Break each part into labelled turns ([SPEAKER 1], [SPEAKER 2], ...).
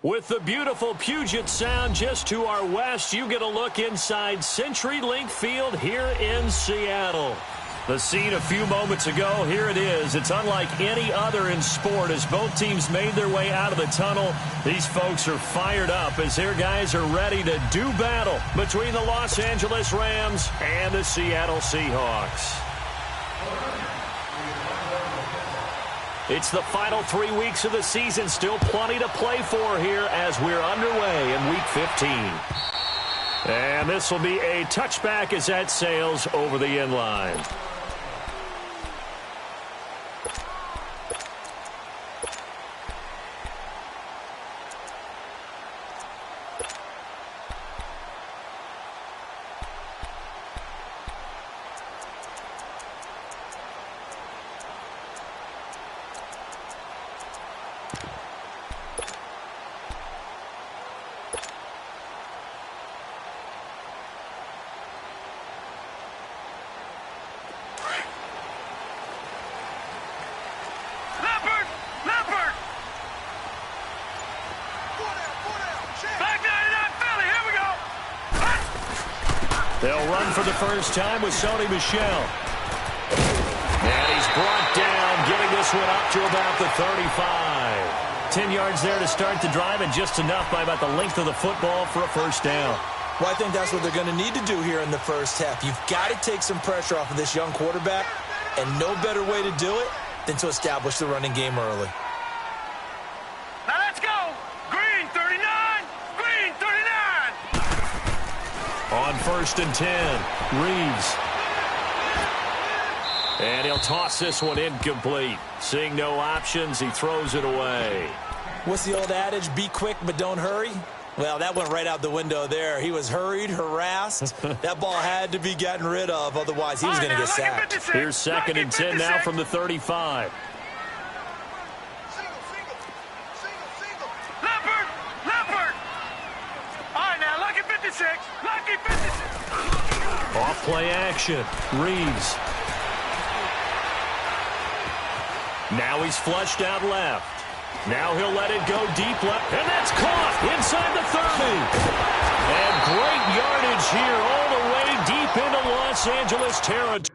[SPEAKER 1] With the beautiful Puget Sound just to our west, you get a look inside CenturyLink Field here in Seattle. The scene a few moments ago, here it is. It's unlike any other in sport as both teams made their way out of the tunnel. These folks are fired up as their guys are ready to do battle between the Los Angeles Rams and the Seattle Seahawks. It's the final 3 weeks of the season. Still plenty to play for here as we're underway in Week 15. And this will be a touchback as that sails over the end line. They'll run for the first time with Sony Michel. And he's brought down, getting this one up to about the 35. 10 yards there to start the drive, and just enough by about the length of the football for a first down.
[SPEAKER 2] Well, I think that's what they're going to need to do here in the first half. You've got to take some pressure off of this young quarterback, and no better way to do it than to establish the running game early.
[SPEAKER 3] Now let's go! Green 39! Green 39!
[SPEAKER 1] On 1st and 10, Reeves. And he'll toss this one incomplete. Seeing no options, he throws it away.
[SPEAKER 2] What's the old adage, be quick but don't hurry? Well, that went right out the window there. He was hurried, harassed. That ball had to be gotten rid of, otherwise he was going to get sacked.
[SPEAKER 1] Here's 2nd and 10 now from the 35. Off play action. Reeves. Now he's flushed out left. Now he'll let it go deep left. And that's caught inside the 30. And great yardage here all the way deep into Los Angeles territory.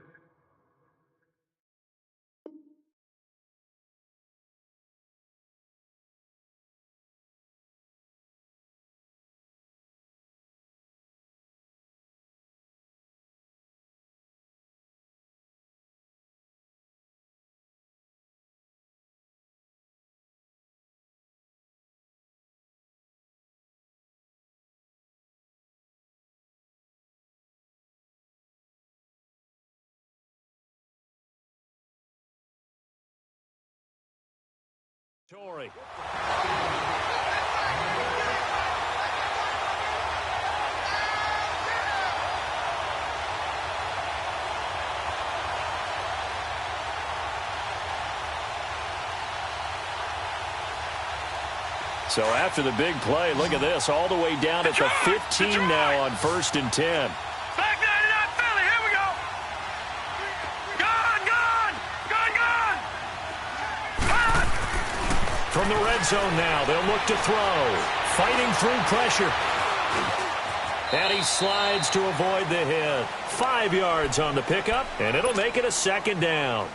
[SPEAKER 1] Torrey. So after the big play, look at this, all the way down at the 15 now on 1st and 10.
[SPEAKER 3] Back 99 Philly, here we go. Gone.
[SPEAKER 1] From the red zone now, they'll look to throw. Fighting through pressure. And he slides to avoid the hit. 5 yards on the pickup, and it'll make it a 2nd down.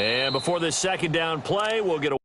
[SPEAKER 1] And before this second down play, we'll get a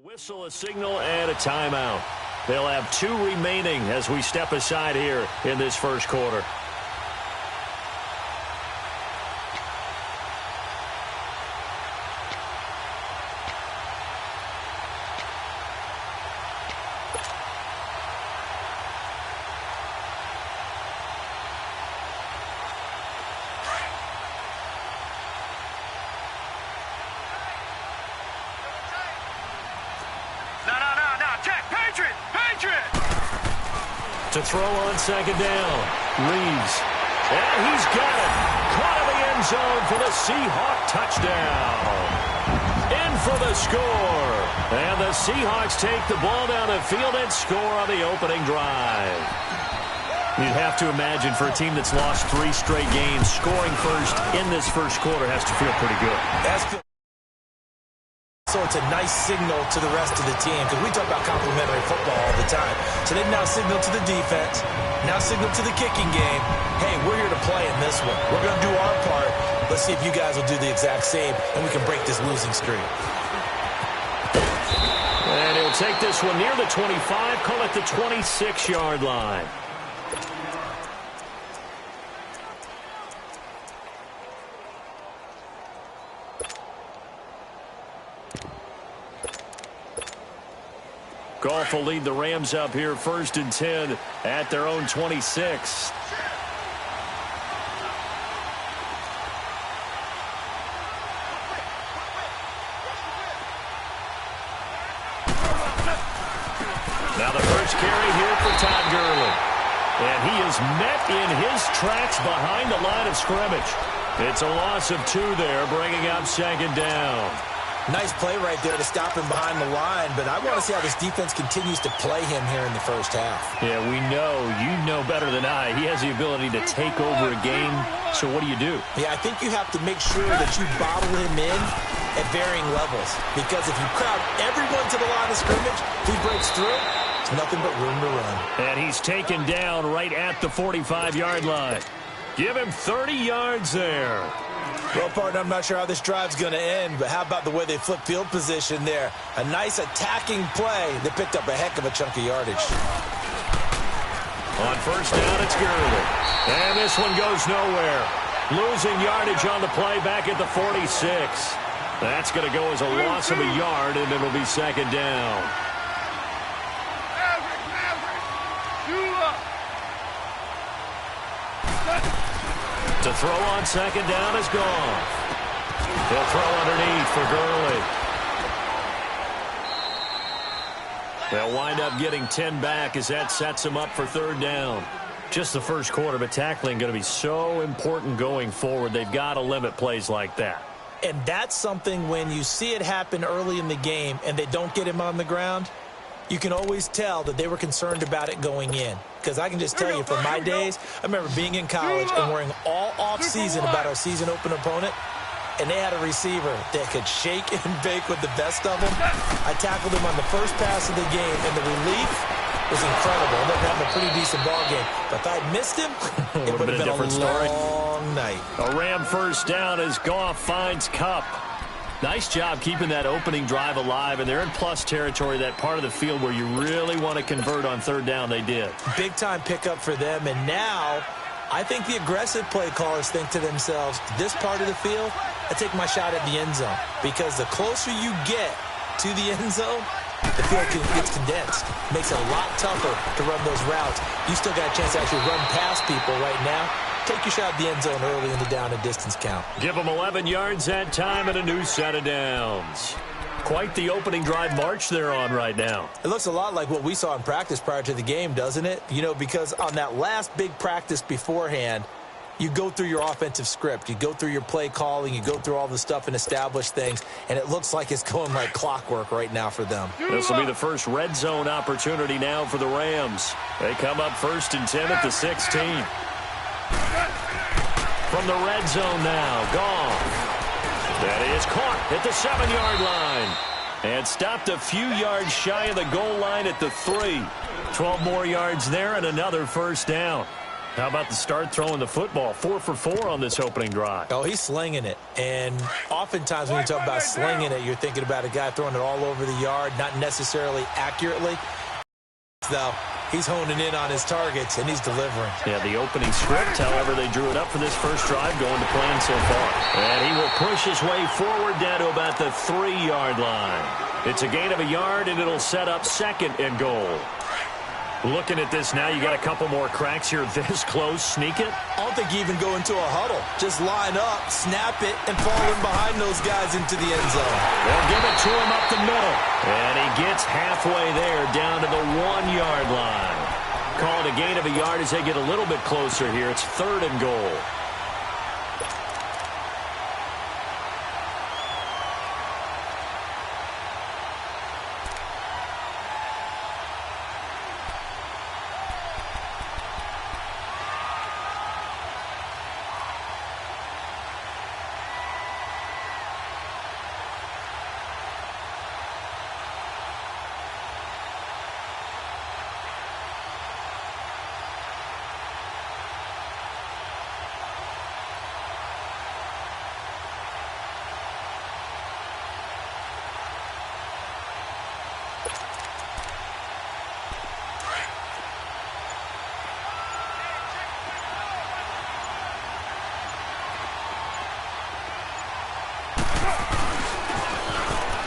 [SPEAKER 1] whistle, a signal, and a timeout. They'll have 2 remaining as we step aside here in this first quarter. To throw on second down. Reeves. And he's got it. Caught in the end zone for the Seahawk touchdown. In for the score. And the Seahawks take the ball down the field and score on the opening drive. You'd have to imagine for a team that's lost 3 straight games, scoring first in this first quarter has to feel pretty good.
[SPEAKER 2] So it's a nice signal to the rest of the team because we talk about complementary football all the time. So they've now signaled to the defense, now signaled to the kicking game, hey, we're here to play in this one. We're going to do our part. Let's see if you guys will do the exact same, and we can break this losing streak.
[SPEAKER 1] And he'll take this one near the 25, call it the 26-yard line. Goff will lead the Rams up here 1st and 10 at their own 26. Now the first carry here for Todd Gurley. And he is met in his tracks behind the line of scrimmage. It's a loss of 2 there, bringing up second down.
[SPEAKER 2] Nice play right there to stop him behind the line, but I want to see how this defense continues to play him here in the first half.
[SPEAKER 1] Yeah, we know. You know better than I. He has the ability to take over a game, so what do you do?
[SPEAKER 2] Yeah, I think you have to make sure that you bottle him in at varying levels, because if you crowd everyone to the line of scrimmage, if he breaks through, it's nothing but room to run.
[SPEAKER 1] And he's taken down right at the 45-yard line. Give him 30 yards there.
[SPEAKER 2] Well, partner, I'm not sure how this drive's going to end, but how about the way they flip field position there? A nice attacking play that picked up a heck of a chunk of yardage.
[SPEAKER 1] On first down, it's Gurley. And this one goes nowhere. Losing yardage on the play back at the 46. That's going to go as a loss of a yard, and it'll be second down. To throw on second down is gone. He'll throw underneath for Gurley. They'll wind up getting 10 back as that sets them up for third down. Just the first quarter, but tackling going to be so important going forward. They've got to limit plays like that.
[SPEAKER 2] And that's something when you see it happen early in the game and they don't get him on the ground, you can always tell that they were concerned about it going in. Because I can just tell you from my days, I remember being in college and worrying all off-season about our season open opponent, and they had a receiver that could shake and bake with the best of them. I tackled him on the first pass of the game, and the relief was incredible. I ended up having a pretty decent ball game. But if I'd missed him, it would have been a
[SPEAKER 1] different story.
[SPEAKER 2] long night.
[SPEAKER 1] A Ram first down as Goff finds Kupp. Nice job keeping that opening drive alive, and they're in plus territory, that part of the field where you really want to convert on third down. They did. Big-time pickup for them, and now I think the aggressive play callers think to themselves, this part of the field, I take my shot at the end zone, because the closer you get to the end zone, the field gets condensed. Makes it a lot tougher to run those routes. You still got a chance to actually run past people right now. Take your shot at the end zone early in the down and distance count. Give them 11 yards that time and a new set of downs. Quite the opening drive march they're on right now. It looks a lot like what we saw in practice prior to the game, doesn't it? You know, because on that last big practice beforehand, you go through your offensive script. You go through your play calling. You go through all the stuff and establish things. And it looks like it's going like clockwork right now for them. This will be the first red zone opportunity now for the Rams. They come up 1st and 10 at the 16. From the red zone now, Goff. That is caught at the 7-yard line. And stopped a few yards shy of the goal line at the 3. 12 more yards there and another first down. How about the start throwing the football? 4 for 4 on this opening drive. Oh, he's slinging it. And oftentimes when you talk about slinging it, you're thinking about a guy throwing it all over the yard, not necessarily accurately. Though, he's honing in on his targets, and he's delivering. Yeah, the opening script, however, they drew it up for this first drive, going to plan so far. And he will push his way forward down to about the 3-yard line. It's a gain of a yard, and it'll set up 2nd and goal. Looking at this now, you got a couple more cracks here this close. Sneak it? I don't think you even go into a huddle. Just line up, snap it, and fall in behind those guys into the end zone. They'll give it to him up the middle. And he gets halfway there down to the 1-yard line. Called a gain of a yard as they get a little bit closer here. It's 3rd and goal.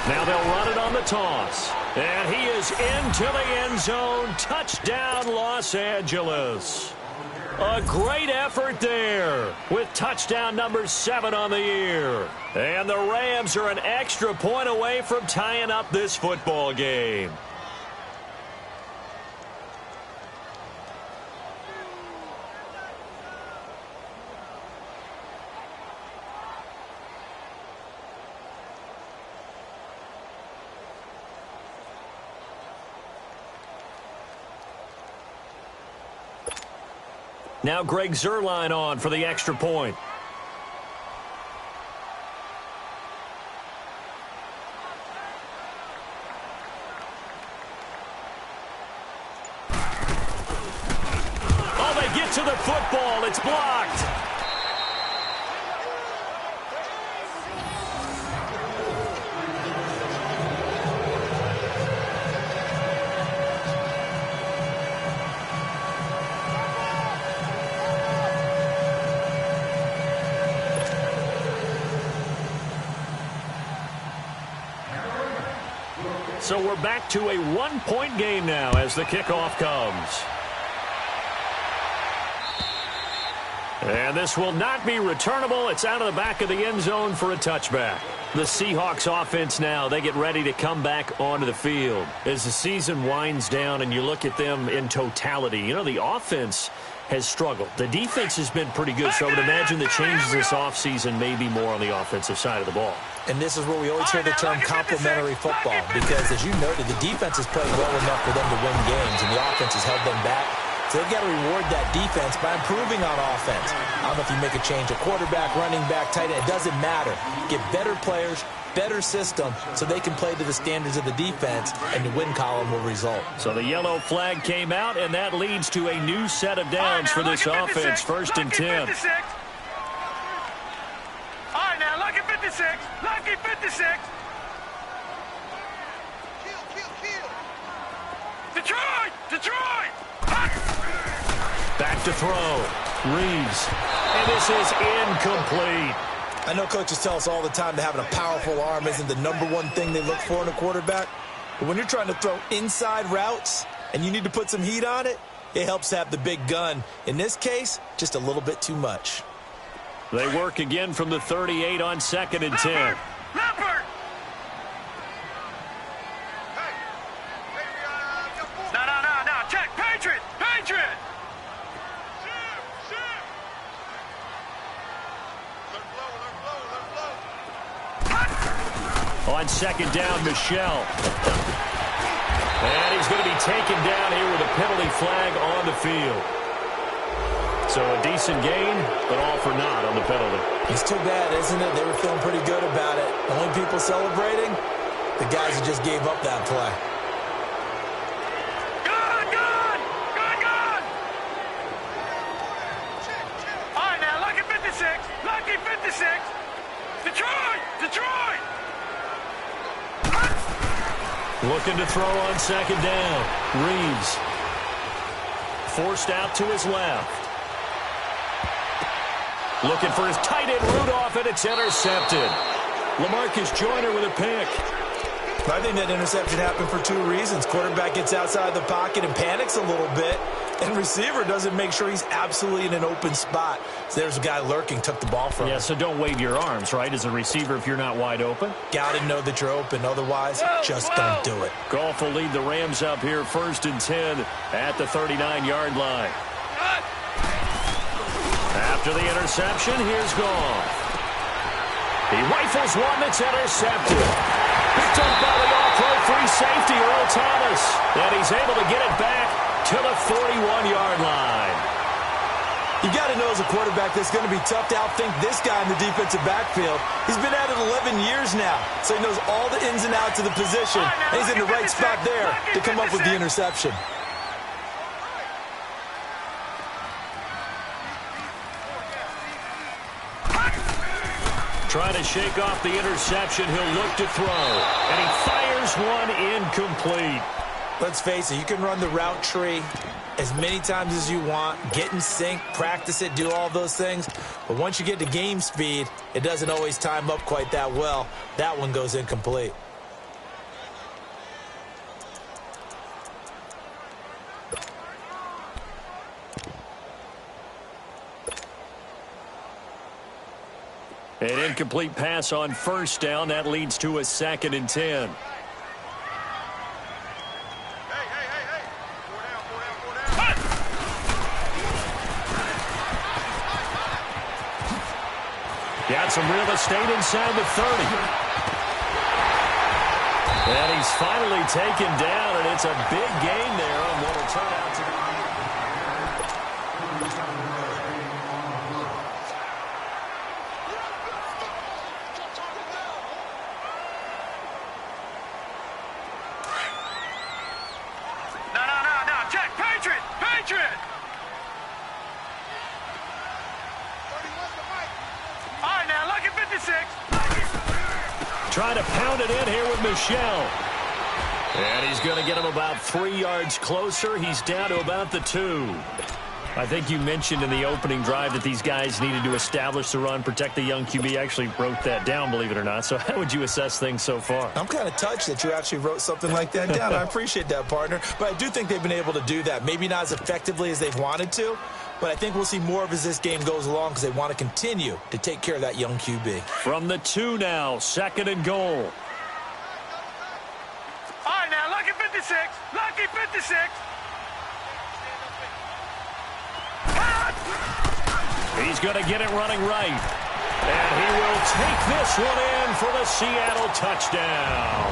[SPEAKER 1] Now they'll run it on the toss. And he is into the end zone. Touchdown, Los Angeles. A great effort there with touchdown number 7 on the year. And the Rams are an extra point away from tying up this football game. Now Greg Zuerlein on for the extra point. Oh, they get to the football. It's blocked. So we're back to a 1-point game now as the kickoff comes. And this will not be returnable. It's out of the back of the end zone for a touchback. The Seahawks offense now, they get ready to come back onto the field. As the season winds down and you look at them in totality, you know, the offense has struggled. The defense has been pretty good, so I would imagine the changes this offseason may be more on the offensive side of the ball.
[SPEAKER 2] And this is where we always hear the term complementary football, because as you noted, the defense has played well enough for them to win games, and the offense has held them back. So they've got to reward that defense by improving on offense. I don't know if you make a change, a quarterback, running back, tight end, it doesn't matter. Get better players, better system, so they can play to the standards of the defense, and the win column will result.
[SPEAKER 1] So the yellow flag came out, and that leads to a new set of downs for this offense. 1st and 10.
[SPEAKER 3] All right, now, lucky 56. Lucky 56. Kill. Detroit! Detroit!
[SPEAKER 1] Back to throw. Reeves. And this is incomplete.
[SPEAKER 2] I know coaches tell us all the time that having a powerful arm isn't the number one thing they look for in a quarterback. But when you're trying to throw inside routes and you need to put some heat on it, it helps to have the big gun. In this case, just a little bit too much.
[SPEAKER 1] They work again from the 38 on 2nd and 10.
[SPEAKER 3] Leopard! No. Check. Patriot!
[SPEAKER 1] On 2nd down, Michelle. And he's going to be taken down here with a penalty flag on the field. So a decent gain, but all for naught on the penalty.
[SPEAKER 2] It's too bad, isn't it? They were feeling pretty good about it. The only people celebrating, the guys who just gave up that play.
[SPEAKER 3] Good! All right, now, lucky 56. Lucky 56. Detroit!
[SPEAKER 1] Looking to throw on 2nd down. Reeves. Forced out to his left. Looking for his tight end Rudolph, and it's intercepted. LaMarcus Joyner with a pick.
[SPEAKER 2] I think that interception happened for 2 reasons. Quarterback gets outside the pocket and panics a little bit, and receiver doesn't make sure he's absolutely in an open spot. So there's a guy lurking, took the ball from him.
[SPEAKER 1] Yeah, so don't wave your arms, right, as a receiver if you're not wide open.
[SPEAKER 2] Got to know that you're open. Otherwise, just don't do it.
[SPEAKER 1] Goff will lead the Rams up here 1st and 10 at the 39-yard line. After the interception, here's Goff. He rifles one that's intercepted. Picked up by the all-pro free safety, Earl Thomas. And he's able to get it back to the 41-yard line.
[SPEAKER 2] You got to know as a quarterback that's going to be tough to outthink this guy in the defensive backfield. He's been at it 11 years now, so he knows all the ins and outs of the position, and he's in the right spot there to come up with the interception.
[SPEAKER 1] Trying to shake off the interception. He'll look to throw. And he fires one incomplete.
[SPEAKER 2] Let's face it, you can run the route tree as many times as you want, get in sync, practice it, do all those things. But once you get to game speed, it doesn't always time up quite that well. That one goes incomplete.
[SPEAKER 1] An incomplete pass on 1st down. That leads to a 2nd and 10. Got some real estate inside the 30. And he's finally taken down, and it's a big gain there on what will turn out to be.
[SPEAKER 3] No. Check. Patriot! All right, now, lucky 56.
[SPEAKER 1] Trying to pound it in here with Michelle. And he's going to get him about 3 yards closer. He's down to about the 2. I think you mentioned in the opening drive that these guys needed to establish the run, protect the young QB. Actually wrote that down, believe it or not. So how would you assess things so far?
[SPEAKER 2] I'm kind of touched that you actually wrote something like that down. I appreciate that, partner. But I do think they've been able to do that. Maybe not as effectively as they've wanted to, but I think we'll see more of as this game goes along because they want to continue to take care of that young QB.
[SPEAKER 1] From the 2 now, 2nd and goal.
[SPEAKER 3] All right, now, lucky 56. Lucky 56.
[SPEAKER 1] He's going to get it running right. And he will take this one in for the Seattle touchdown.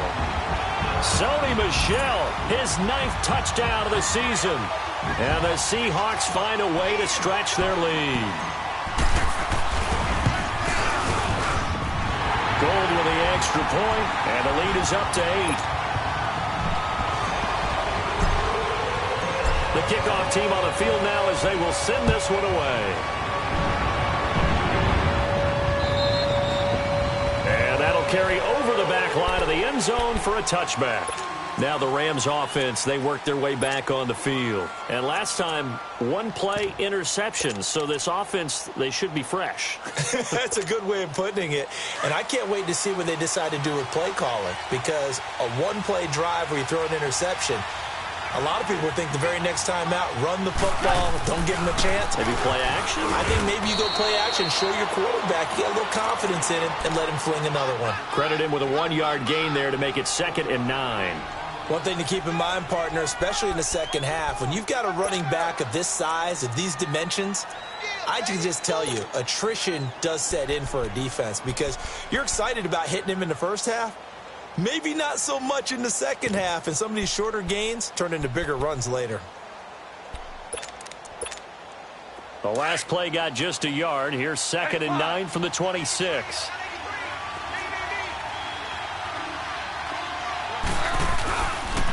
[SPEAKER 1] Sony Michel, his 9th touchdown of the season. And the Seahawks find a way to stretch their lead. Gold with the extra point, and the lead is up to 8. The kickoff team on the field now as they will send this one away. And that'll carry over the back line of the end zone for a touchback. Now the Rams offense, they work their way back on the field. And last time, one play interception. So this offense, they should be fresh.
[SPEAKER 2] That's a good way of putting it. And I can't wait to see what they decide to do with play calling. Because a one-play drive where you throw an interception, a lot of people think the very next time out, run the football, don't give him a chance.
[SPEAKER 1] Maybe play action?
[SPEAKER 2] I think maybe you go play action, show your quarterback, get a little confidence in him, and let him fling another one.
[SPEAKER 1] Credit him with a 1-yard gain there to make it 2nd and 9.
[SPEAKER 2] One thing to keep in mind, partner, especially in the second half, when you've got a running back of this size, of these dimensions, I can just tell you, attrition does set in for a defense because you're excited about hitting him in the first half. Maybe not so much in the second half, and some of these shorter gains turn into bigger runs later.
[SPEAKER 1] The last play got just a yard. Here's 2nd and 9 from the 26.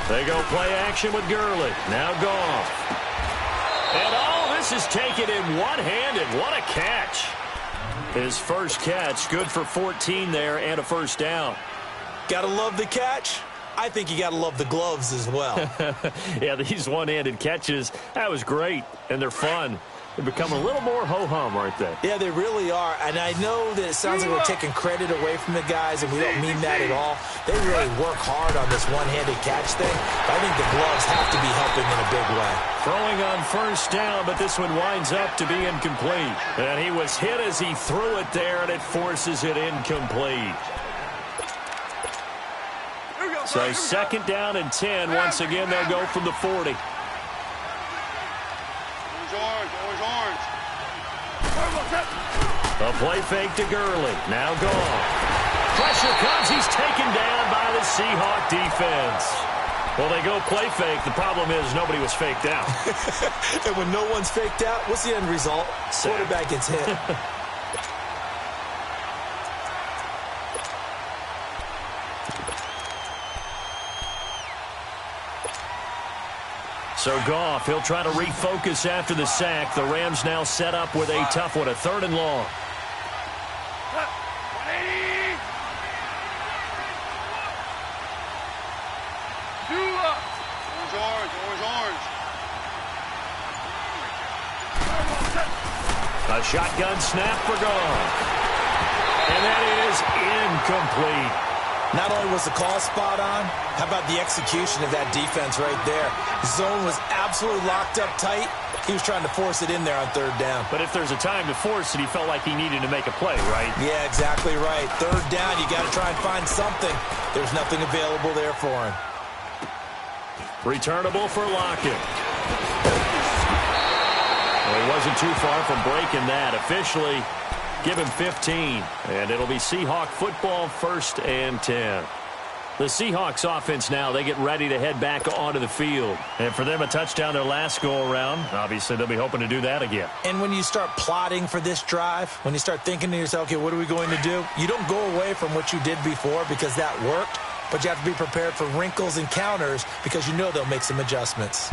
[SPEAKER 1] They go play action with Gurley. Now Goff. And all this is taken in one-handed. What a catch. His first catch, good for 14 there and a first down.
[SPEAKER 2] Gotta love the catch. I think you gotta love the gloves as well.
[SPEAKER 1] Yeah, these one-handed catches, that was great, and they're fun. They become a little more ho-hum, aren't they?
[SPEAKER 2] Yeah, they really are. And I know that it sounds like we're taking credit away from the guys, and we don't mean that at all. They really work hard on this one-handed catch thing. But I think the gloves have to be helping in a big way.
[SPEAKER 1] Throwing on first down, but this one winds up to be incomplete. And he was hit as he threw it there, and it forces it incomplete. So 2nd down and 10. Once again, they'll go from the 40. A play fake to Gurley. Now gone. Pressure comes. He's taken down by the Seahawk defense. Well, they go play fake. The problem is nobody was faked out.
[SPEAKER 2] And when no one's faked out, what's the end result? Quarterback gets hit.
[SPEAKER 1] So Goff, he'll try to refocus after the sack. The Rams now set up with a tough one, a 3rd and long. A shotgun snap for Goff. And that is incomplete.
[SPEAKER 2] Not only was the call spot on, how about the execution of that defense right there? Zone was absolutely locked up tight. He was trying to force it in there on 3rd down.
[SPEAKER 1] But if there's a time to force it, he felt like he needed to make a play, right?
[SPEAKER 2] Yeah, exactly right. 3rd down, you got to try and find something. There's nothing available there for him.
[SPEAKER 1] Returnable for Lockett. Well, he wasn't too far from breaking that. Officially, give him 15. And it'll be Seahawk football, 1st and 10. The Seahawks offense now, they get ready to head back onto the field. And for them, a touchdown their last go-around. Obviously, they'll be hoping to do that again.
[SPEAKER 2] And when you start plotting for this drive, when you start thinking to yourself, okay, what are we going to do? You don't go away from what you did before because that worked. But you have to be prepared for wrinkles and counters because you know they'll make some adjustments.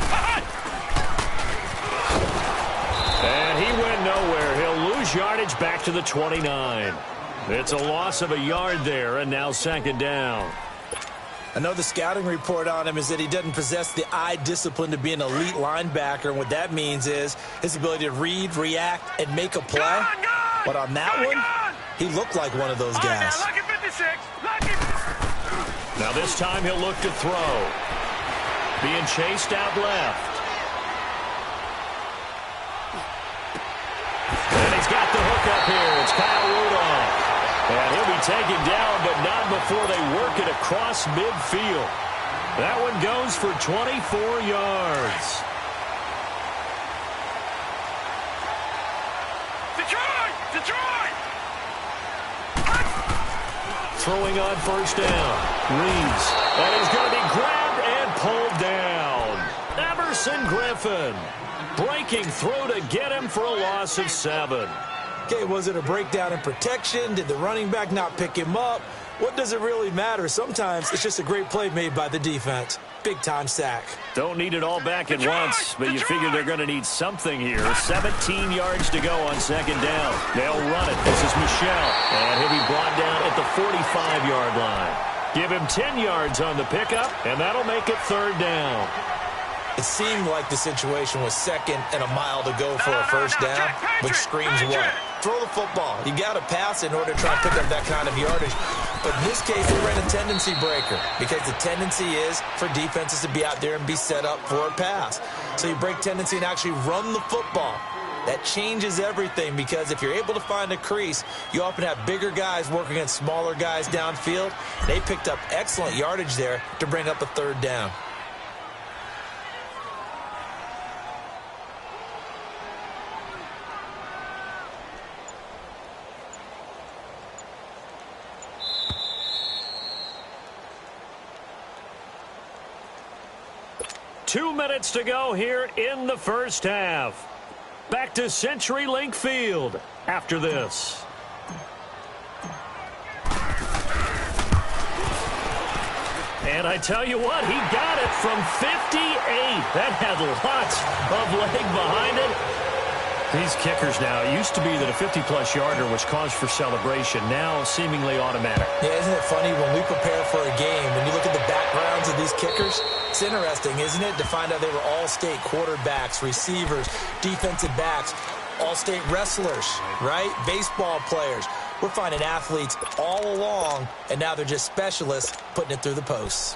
[SPEAKER 1] And he went nowhere. He'll lose yardage back to the 29. It's a loss of a yard there, and now 2nd down.
[SPEAKER 2] I know the scouting report on him is that he doesn't possess the eye discipline to be an elite linebacker. And what that means is his ability to read, react, and make a play. But on that one, he looked like one of those guys.
[SPEAKER 1] Now this time he'll look to throw. Being chased out left. And he's got the hook up here. It's Kyle Rudolph. And he'll be taken down, but not before they work it across midfield. That one goes for 24 yards.
[SPEAKER 3] Detroit!
[SPEAKER 1] throwing on first down. Reeves. And he's going to be grabbed and pulled down. Everson Griffin breaking through to get him for a loss of 7.
[SPEAKER 2] Okay, was it a breakdown in protection? Did the running back not pick him up? What does it really matter? Sometimes it's just a great play made by the defense. Big-time sack.
[SPEAKER 1] Don't need it all back at once, but you figure they're going to need something here. 17 yards to go on second down. They'll run it. This is Michelle, and he'll be brought down at the 45-yard line. Give him 10 yards on the pickup, and that'll make it third down.
[SPEAKER 2] It seemed like the situation was second and a mile to go for a first down, which screams what? Throw the football. You got to pass in order to try and pick up that kind of yardage. But in this case, they ran a tendency breaker because the tendency is for defenses to be out there and be set up for a pass. So you break tendency and actually run the football. That changes everything because if you're able to find a crease, you often have bigger guys working against smaller guys downfield. They picked up excellent yardage there to bring up a third down.
[SPEAKER 1] Two minutes to go here in the first half. Back to CenturyLink Field after this. And I tell you what, he got it from 58. That had lots of leg behind it. These kickers now, it used to be that a 50-plus yarder was cause for celebration, now seemingly automatic.
[SPEAKER 2] Yeah, isn't it funny when we prepare for a game, when you look at the backgrounds of these kickers, it's interesting, isn't it, to find out they were all-state quarterbacks, receivers, defensive backs, all-state wrestlers, right? Baseball players. We're finding athletes all along, and now they're just specialists putting it through the posts.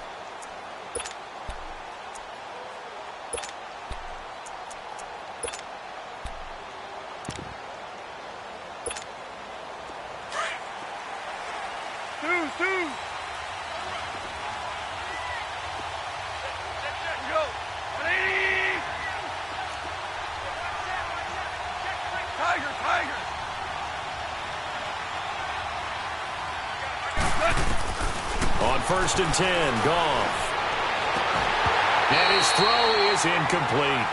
[SPEAKER 1] On 1st and 10, Goff. And his throw is incomplete.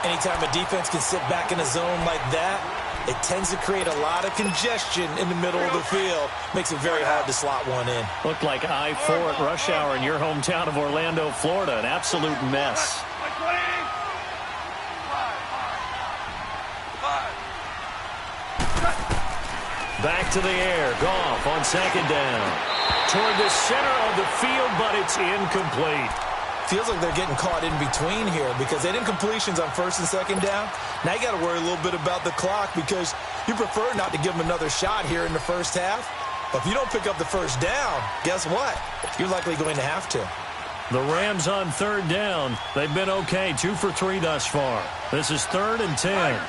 [SPEAKER 2] Anytime a defense can sit back in a zone like that, it tends to create a lot of congestion in the middle of the field. Makes it very hard to slot one in.
[SPEAKER 1] Looked like I-4 at rush hour in your hometown of Orlando, Florida. An absolute mess. Back to the air. Goff on second down. Toward the center of the field, but it's incomplete.
[SPEAKER 2] Feels like they're getting caught in between here because they didn't completions on 1st and 2nd down. Now you got to worry a little bit about the clock because you prefer not to give them another shot here in the first half. But if you don't pick up the first down, guess what? You're likely going to have to.
[SPEAKER 1] The Rams on 3rd down. They've been okay, 2 for 3 thus far. This is 3rd and 10.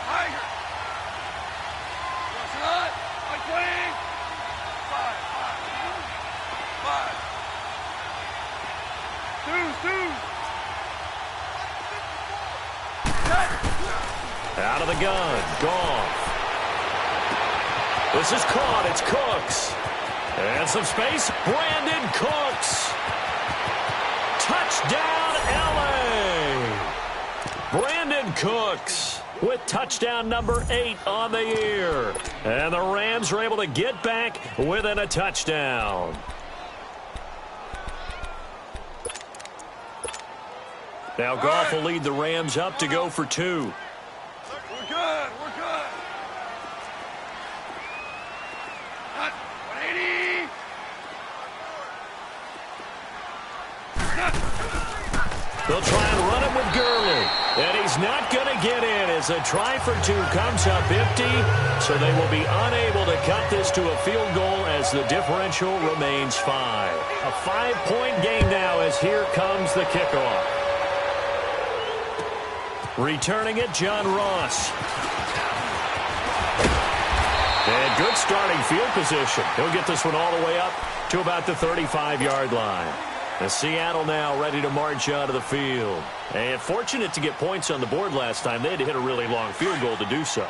[SPEAKER 1] Out of the gun, Goff. This is caught, it's Cooks. And some space, Brandon Cooks. Touchdown, L.A. Brandon Cooks with touchdown number 8 on the year. And the Rams are able to get back within a touchdown. Now Goff will lead the Rams up to go for 2.
[SPEAKER 3] We're good. We're good. Cut. 180.
[SPEAKER 1] They'll try and run it with Gurley. And he's not going to get in as a try for 2 comes up empty. So they will be unable to cut this to a field goal as the differential remains 5. A 5-point game now as here comes the kickoff. Returning it, John Ross. And good starting field position. He'll get this one all the way up to about the 35-yard line. The Seattle now ready to march out of the field. And fortunate to get points on the board last time. They had to hit a really long field goal to do so.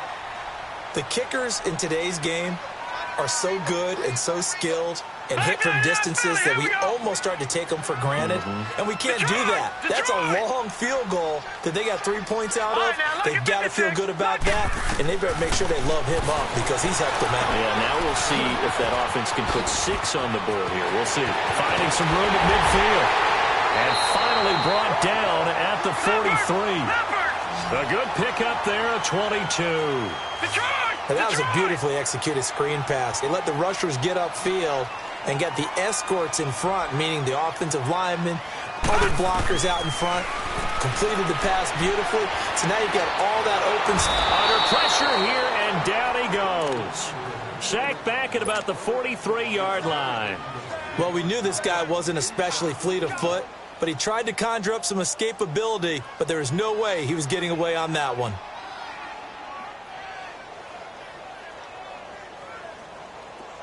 [SPEAKER 2] The kickers in today's game are so good and so skilled and hit from distances that we almost start to take them for granted, and we can't do that. That's a long field goal that they got 3 points out of. They've got to feel good about that, and they better make sure they love him up because he's helped them out.
[SPEAKER 1] Yeah, now we'll see if that offense can put 6 on the board here. We'll see. Finding some room at midfield. And finally brought down at the 43. A good pickup there, 22.
[SPEAKER 2] And that was a beautifully executed screen pass. They let the rushers get upfield and get the escorts in front, meaning the offensive linemen, other blockers out in front, completed the pass beautifully. So now you've got all that open.
[SPEAKER 1] Under pressure here, and down he goes. Sacked back at about the 43-yard line.
[SPEAKER 2] Well, we knew this guy wasn't especially fleet of foot, but he tried to conjure up some escapability, but there was no way he was getting away on that one.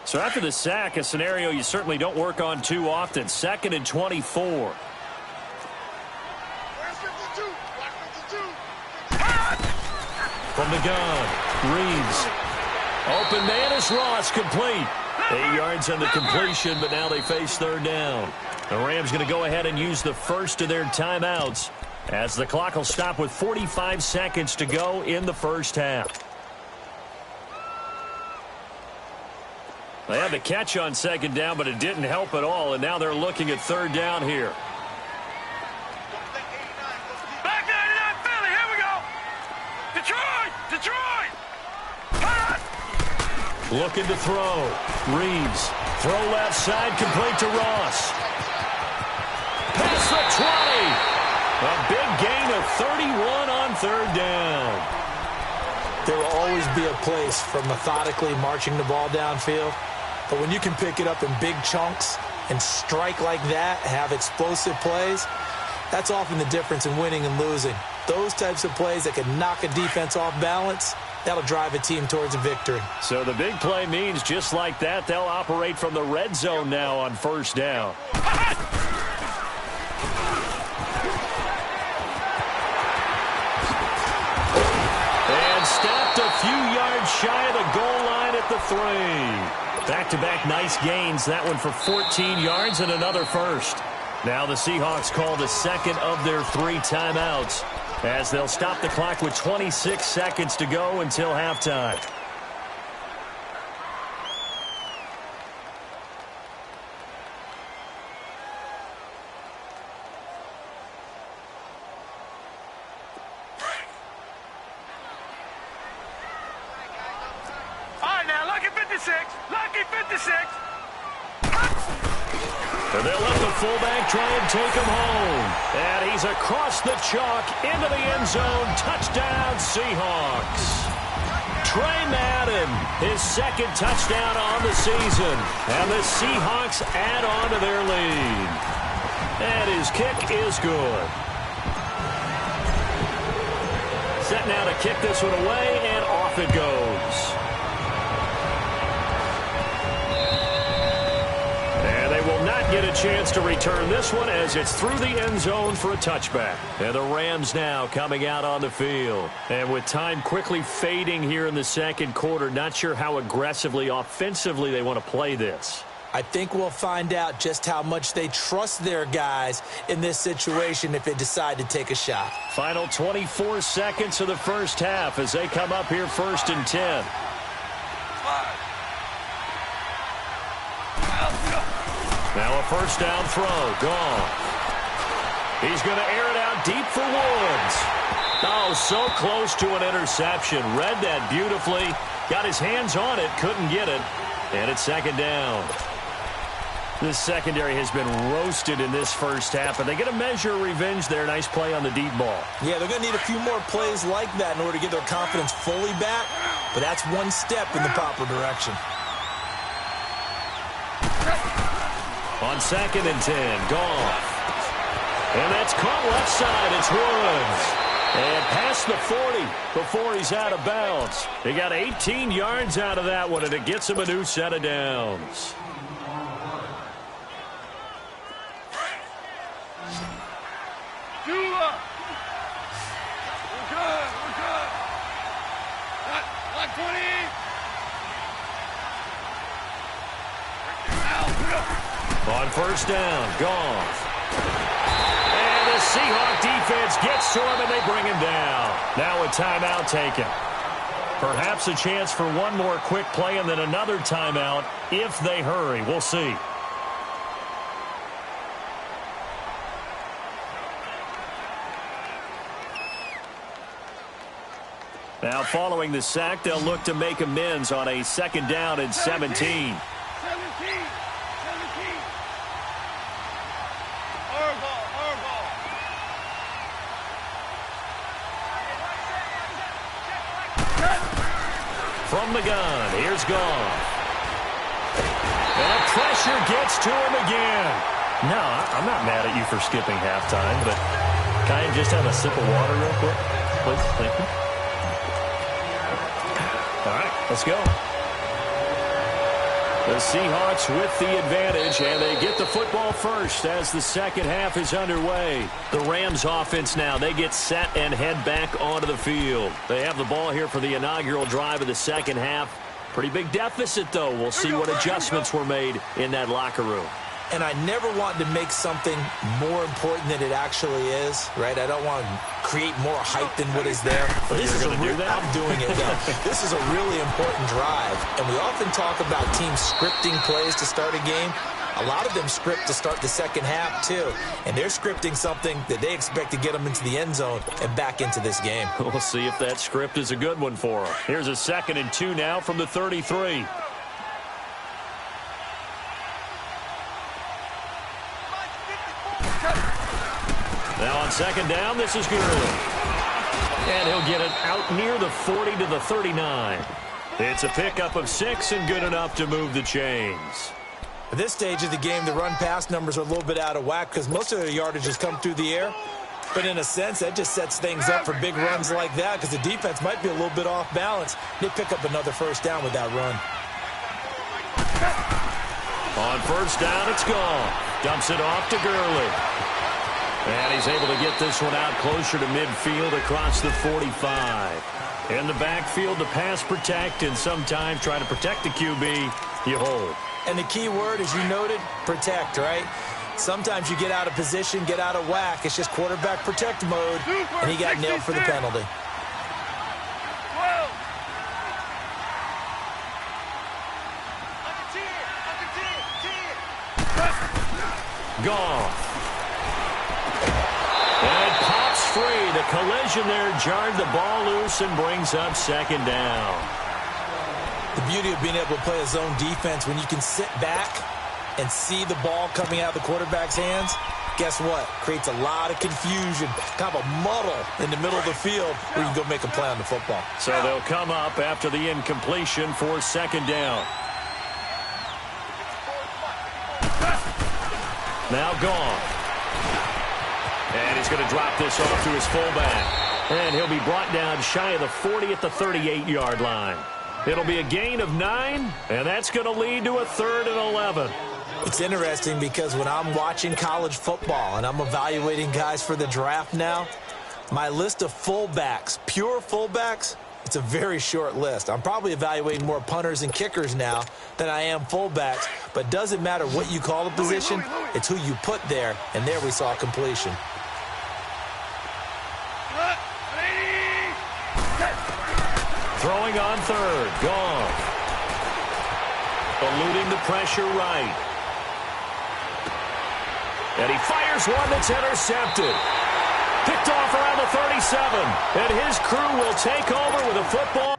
[SPEAKER 1] So after the sack, a scenario you certainly don't work on too often. 2nd and 24. From the gun, Reeves. Open man is Ross, complete. 8 yards on the completion, but now they face 3rd down. The Rams going to go ahead and use the first of their timeouts as the clock will stop with 45 seconds to go in the first half. They had the catch on 2nd down, but it didn't help at all, and now they're looking at 3rd down here.
[SPEAKER 3] Back 99 Philly, here we go. Detroit!
[SPEAKER 1] Looking to throw. Reeves. Throw left side, complete to Ross. Past the 20. A big gain of 31 on 3rd down.
[SPEAKER 2] There will always be a place for methodically marching the ball downfield. But when you can pick it up in big chunks and strike like that, have explosive plays, that's often the difference in winning and losing. Those types of plays that can knock a defense off balance, that'll drive a team towards a victory.
[SPEAKER 1] So the big play means just like that, they'll operate from the red zone now on 1st down. And stopped a few yards shy of the goal line at the 3. Back-to-back nice gains. That one for 14 yards and another first. Now the Seahawks call the 2nd of their 3 timeouts as they'll stop the clock with 26 seconds to go until halftime. And they'll let the fullback try and take him home. And he's across the chalk into the end zone. Touchdown, Seahawks. Trey Madden, his 2nd touchdown on the season. And the Seahawks add on to their lead. And his kick is good. Set now to kick this one away, and off it goes. Will not get a chance to return this one as it's through the end zone for a touchback. And the Rams now coming out on the field. And with time quickly fading here in the 2nd quarter, not sure how aggressively, offensively they want to play this.
[SPEAKER 2] I think we'll find out just how much they trust their guys in this situation if they decide to take a shot.
[SPEAKER 1] Final 24 seconds of the first half as they come up here 1st and 10. Now a 1st down throw. Gone. He's going to air it out deep for Woods. Oh, so close to an interception. Read that beautifully. Got his hands on it. Couldn't get it. And it's 2nd down. This secondary has been roasted in this first half, and they get a measure of revenge there. Nice play on the deep ball. Yeah, they're going to need a few more plays like that in order to get their confidence fully back, but that's one step in the proper direction. On 2nd and 10, Goff. And that's caught left side. It's Woods. And past the 40 before he's out of bounds. They got 18 yards out of that one, and it gets him a new set of downs.
[SPEAKER 3] We're good. Like 20.
[SPEAKER 1] On first down, Goff. And the Seahawk defense gets to him, and they bring him down. Now a timeout taken. Perhaps a chance for one more quick play and then another timeout if they hurry. We'll see. Now following the sack, they'll look to make amends on a second down and 17. From the gun, here's Goff. And pressure gets to him again. No, I'm not mad at you for skipping halftime, but can I just have a sip of water real quick? Please, thank you. All right, let's go. The Seahawks with the advantage, and they get the football first as the second half is underway. The Rams offense now, they get set and head back onto the field. They have the ball here for the inaugural drive of the second half. Pretty big deficit, though. We'll see what adjustments were made in that locker room.
[SPEAKER 2] And I never want to make something more important than it actually is, right? I don't want to create more hype than what is there.
[SPEAKER 1] But this is I'm
[SPEAKER 2] doing it, though. This is a really important drive. And we often talk about teams scripting plays to start a game. A lot of them script to start the second half, too. And they're scripting something that they expect to get them into the end zone and back into this game.
[SPEAKER 1] We'll see if that script is a good one for them. Here's a 2nd and 2 now from the 33. Now on second down, this is Gurley. And he'll get it out near the 40 to the 39. It's a pickup of 6 and good enough to move the chains.
[SPEAKER 2] At this stage of the game, the run-pass numbers are a little bit out of whack because most of their yardage has come through the air. But in a sense, that just sets things up for big runs like that because the defense might be a little bit off balance. They pick up another first down with that run.
[SPEAKER 1] On first down, it's gone. Dumps it off to Gurley. And he's able to get this one out closer to midfield across the 45. In the backfield to pass protect, and sometimes try to protect the QB, you hold.
[SPEAKER 2] And the key word, as you noted, protect, right? Sometimes you get out of position, get out of whack. It's just quarterback protect mode, and he got nailed for the penalty.
[SPEAKER 1] Goff. And it pops free. The collision there jarred the ball loose and brings up second down.
[SPEAKER 2] The beauty of being able to play a zone defense when you can sit back and see the ball coming out of the quarterback's hands, guess what? Creates a lot of confusion, kind of a muddle in the middle of the field where you can go make a play on the football.
[SPEAKER 1] So they'll come up after the incompletion for second down. Now Goff. And he's going to drop this off to his fullback. And he'll be brought down shy of the 40 at the 38-yard line. It'll be a gain of 9, and that's going to lead to a 3rd and 11.
[SPEAKER 2] It's interesting because when I'm watching college football and I'm evaluating guys for the draft now, my list of fullbacks, pure fullbacks, it's a very short list. I'm probably evaluating more punters and kickers now than I am fullbacks, but it doesn't matter what you call the position, it's who you put there, and there we saw completion.
[SPEAKER 1] Throwing on 3rd, Goff. Eluding the pressure right. And he fires one that's intercepted. Picked off around the 37. And his crew will take over with a football.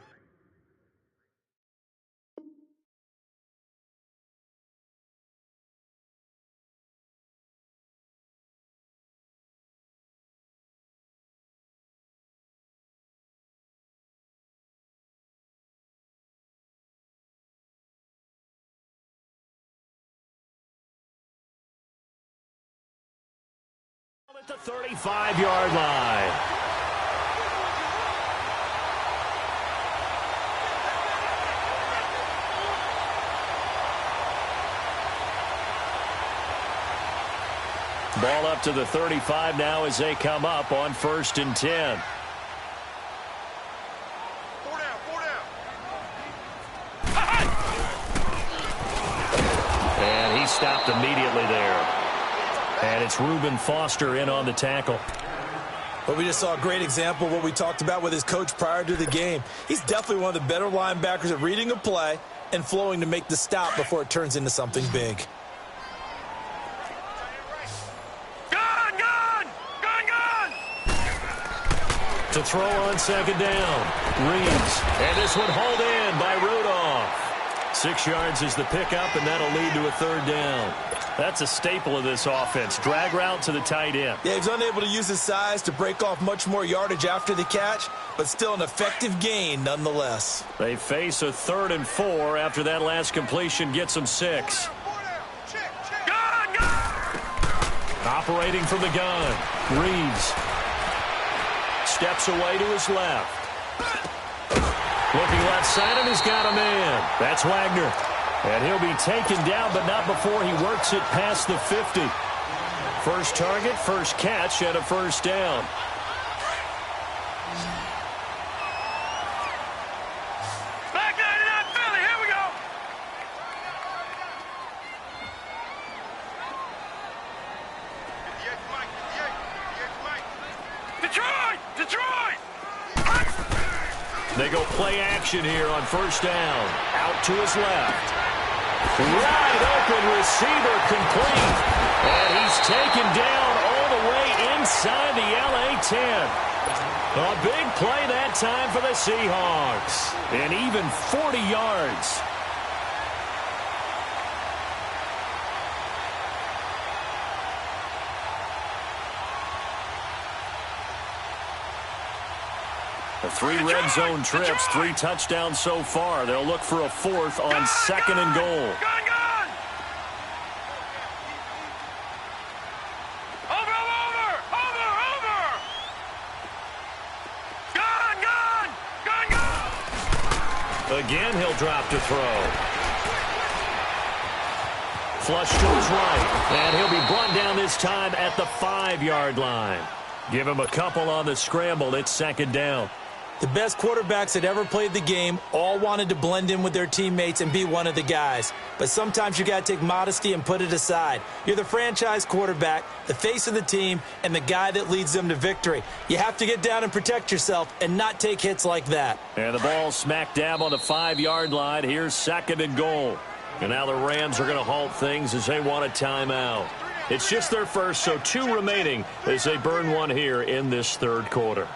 [SPEAKER 1] At the 35-yard line. Ball up to the 35 now as they come up on 1st and 10. And he He's stopped immediately there. And it's Reuben Foster in on the tackle.
[SPEAKER 2] But we just saw a great example of what we talked about with his coach prior to the game. He's definitely one of the better linebackers at reading a play and flowing to make the stop before it turns into something big.
[SPEAKER 1] To throw on second down. Reeves. And this one hauled in by Rudolph. 6 yards is the pickup, and that'll lead to a third down. That's a staple of this offense. Drag route to the tight end.
[SPEAKER 2] Yeah, he's unable to use his size to break off much more yardage after the catch, but still an effective gain nonetheless.
[SPEAKER 1] They face a 3rd and 4 after that last completion gets them 6. Operating from the gun. Reeves. Steps away to his left. Looking left side, and he's got a man. That's Wagner. And he'll be taken down, but not before he works it past the 50. First target, first catch, and a first down.
[SPEAKER 3] Back 99 Philly, here we go. Detroit! Detroit!
[SPEAKER 1] They go play action here on first down. Out to his left. Wide open receiver complete. And he's taken down all the way inside the LA 10. A big play that time for the Seahawks. And even 40 yards. The 3 red zone trips, 3 touchdowns so far. They'll look for a 4th on 2nd and goal.
[SPEAKER 3] Gun! Over! Gun!
[SPEAKER 1] Again, he'll drop to throw. Flush to his right. And he'll be brought down this time at the 5-yard line. Give him a couple on the scramble. It's 2nd down.
[SPEAKER 2] The best quarterbacks that ever played the game all wanted to blend in with their teammates and be one of the guys. But sometimes you got to take modesty and put it aside. You're the franchise quarterback, the face of the team, and the guy that leads them to victory. You have to get down and protect yourself and not take hits like that.
[SPEAKER 1] And the ball smack dab on the 5-yard line. Here's 2nd and goal. And now the Rams are going to halt things as they want a timeout. It's just their first, so 2 remaining as they burn one here in this 3rd quarter.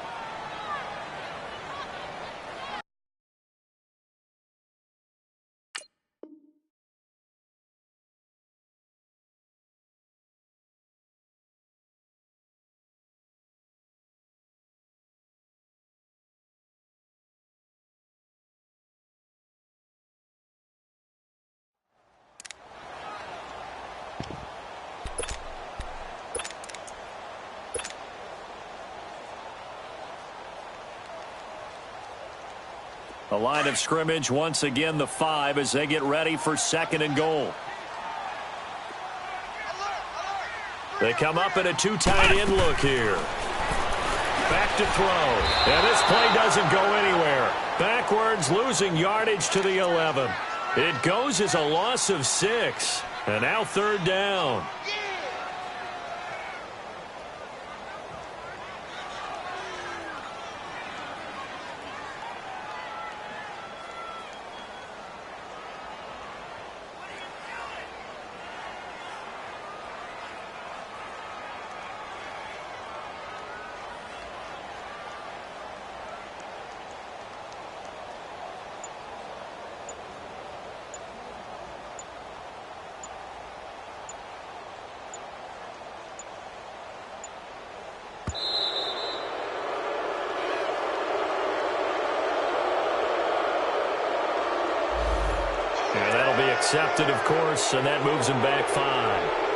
[SPEAKER 1] The line of scrimmage, once again, the 5 as they get ready for 2nd and goal. They come up in a 2 tight end look here. Back to throw. And this play doesn't go anywhere. Backwards, losing yardage to the 11. It goes as a loss of 6. And now 3rd down. And that'll be accepted, of course, and that moves him back 5.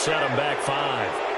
[SPEAKER 1] set them back 5.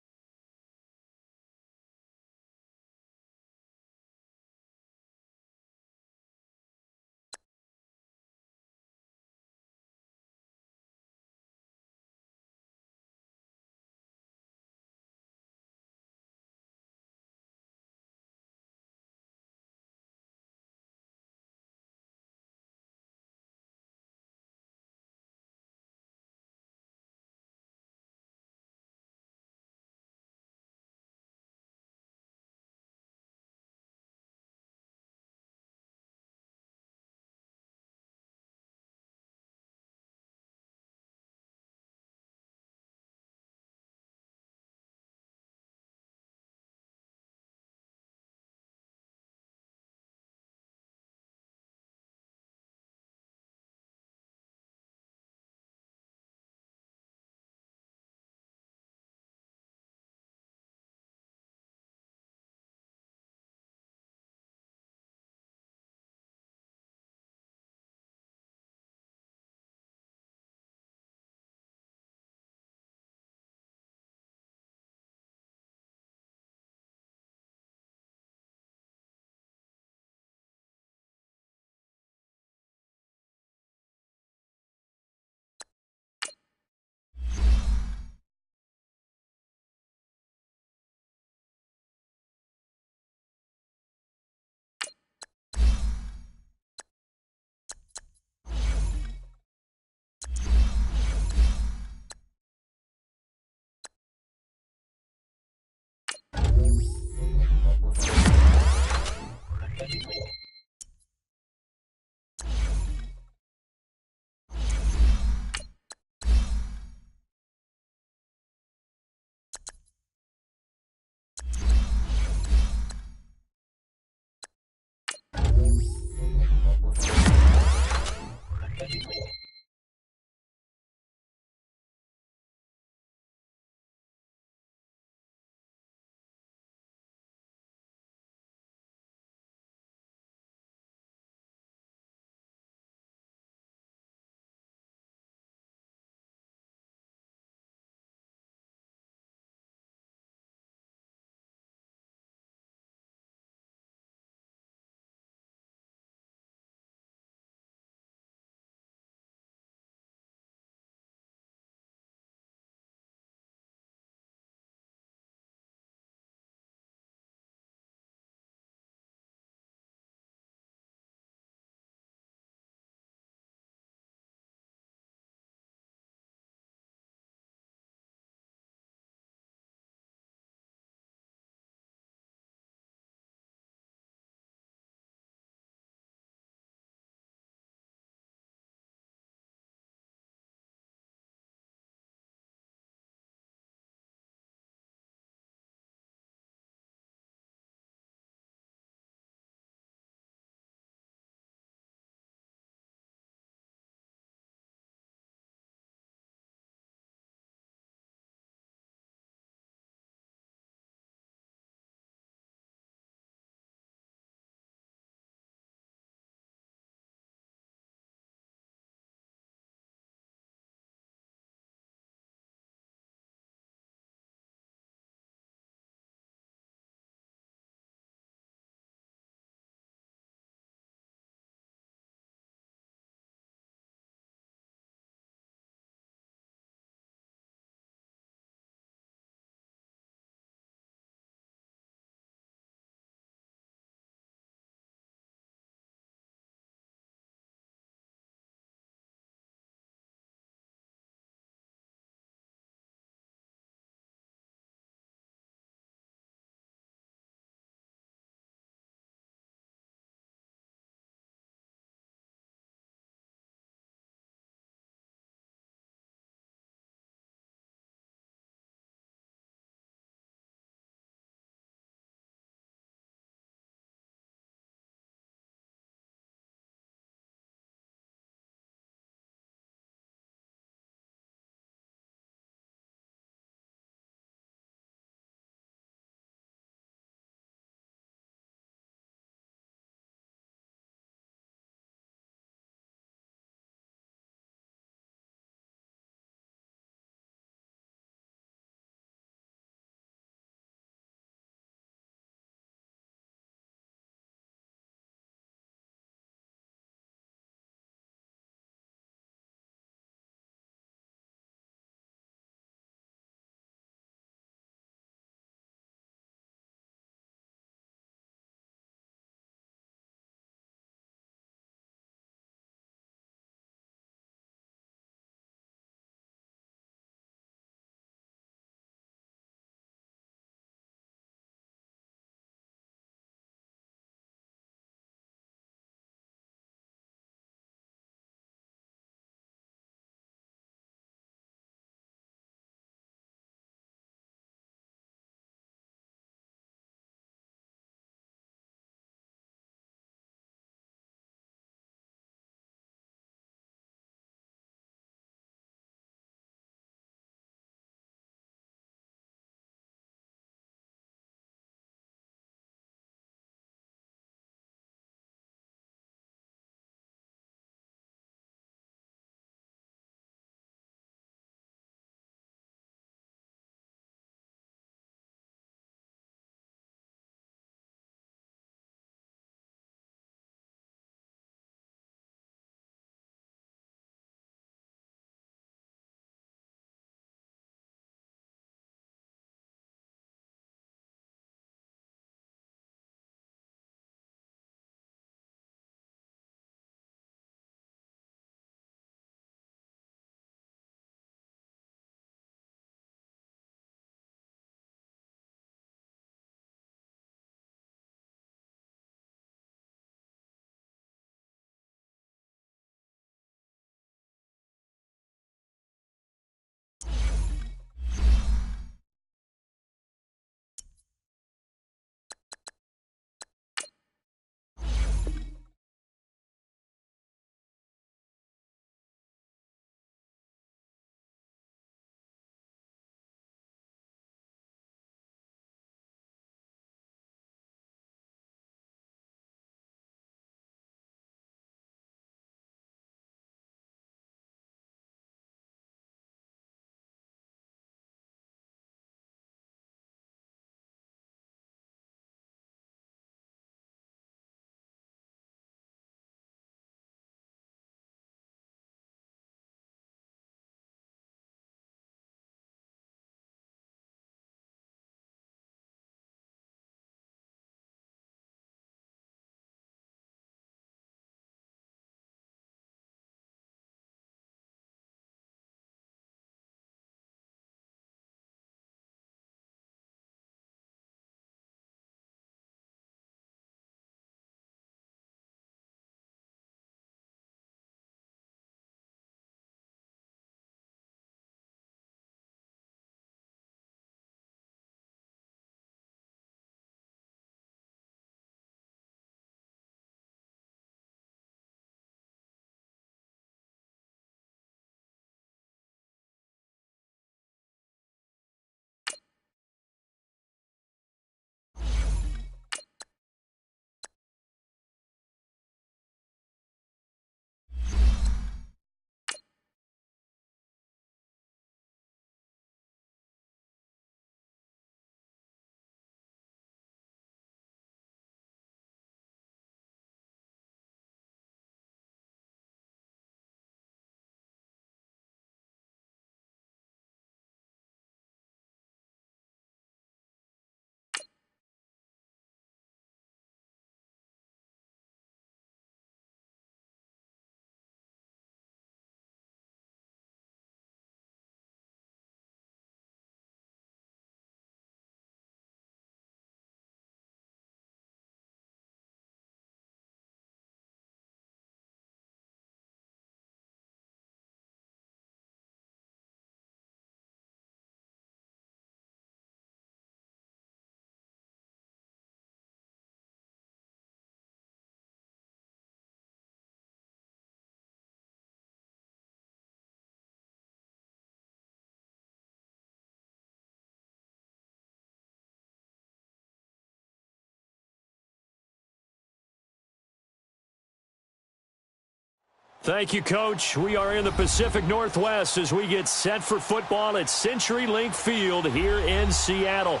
[SPEAKER 1] Thank you, Coach. We are in the Pacific Northwest as we get set for football at CenturyLink Field here in Seattle.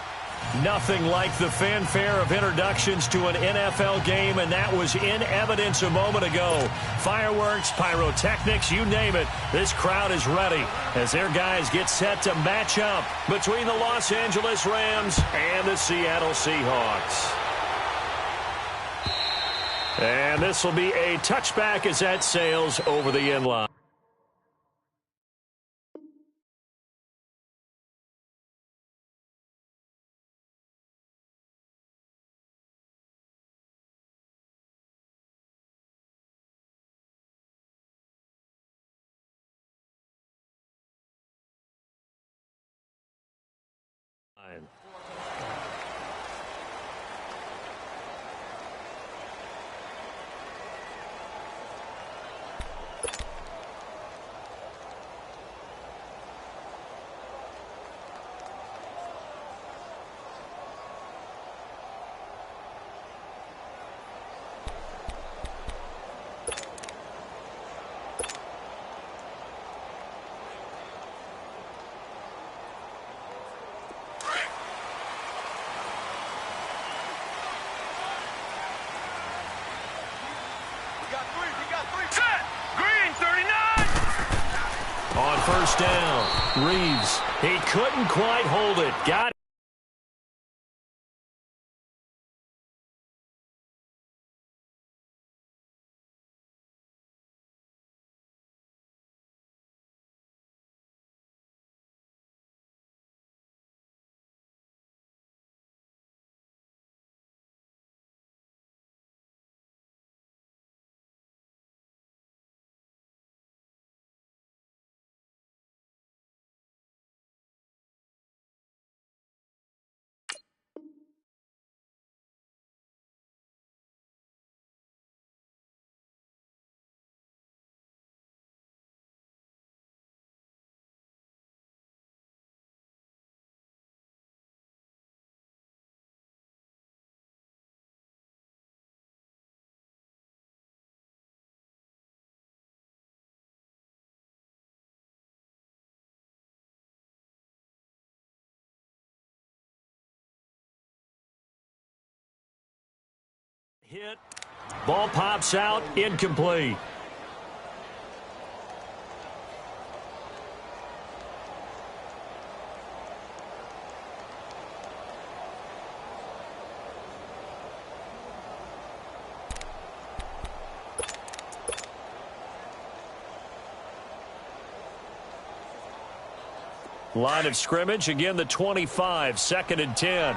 [SPEAKER 1] Nothing like the fanfare of introductions to an NFL game, and that was in evidence a moment ago. Fireworks, pyrotechnics, you name it. This crowd is ready as their guys get set to match up between the Los Angeles Rams and the Seattle Seahawks. And this will be a touchback as that sails over the end line. On first down, Reeves. He couldn't quite hold it. Got it. Hit. Ball pops out. Incomplete. Line of scrimmage. Again, the 25. 2nd and 10.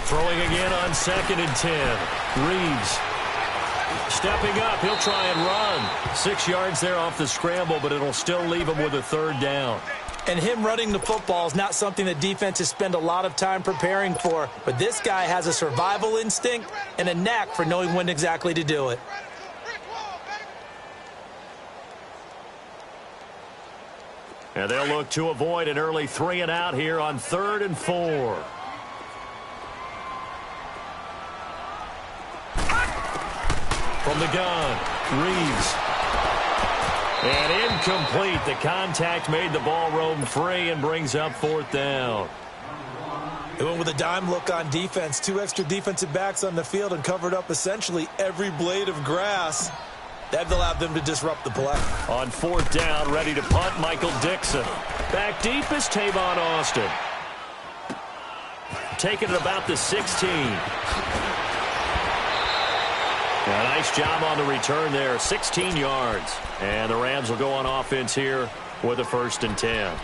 [SPEAKER 1] Throwing again on 2nd and 10. Reeves stepping up. He'll try and run. 6 yards there off the scramble, but it'll still leave him with a 3rd down.
[SPEAKER 2] And him running the football is not something that defenses spend a lot of time preparing for. But this guy has a survival instinct and a knack for knowing when exactly to do it.
[SPEAKER 1] And they'll look to avoid an early 3 and out here on 3rd and 4. From the gun, Reeves. And incomplete. The contact made the ball roam free and brings up 4th down.
[SPEAKER 2] They went with a dime look on defense. 2 extra defensive backs on the field and covered up essentially every blade of grass. That allowed them to disrupt the play.
[SPEAKER 1] On 4th down, ready to punt, Michael Dixon. Back deep is Tavon Austin. Taking it about the 16. A nice job on the return there, 16 yards. And the Rams will go on offense here with a 1st and 10.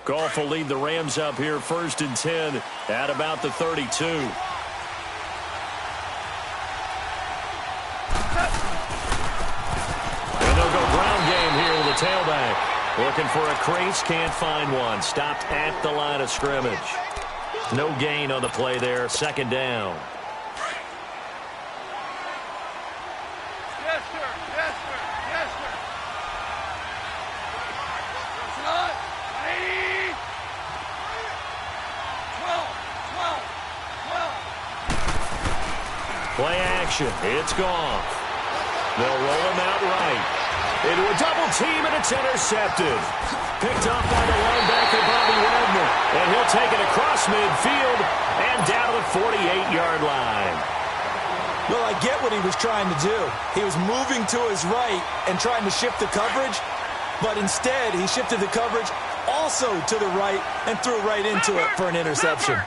[SPEAKER 1] Goff will lead the Rams up here, 1st and 10 at about the 32. Tailback looking for a crease, can't find one. Stopped at the line of scrimmage. No gain on the play there. Second down.
[SPEAKER 3] Yes, sir. Yes, sir. Yes, sir. Ready? 12.
[SPEAKER 1] Play action. It's gone. They'll roll him out right. Into a double team, and it's intercepted. Picked up by the linebacker, Bobby Wagner. And he'll take it across midfield and down to the 48-yard line.
[SPEAKER 2] Well, I get what he was trying to do. He was moving to his right and trying to shift the coverage, but instead he shifted the coverage also to the right and threw right into it for an interception.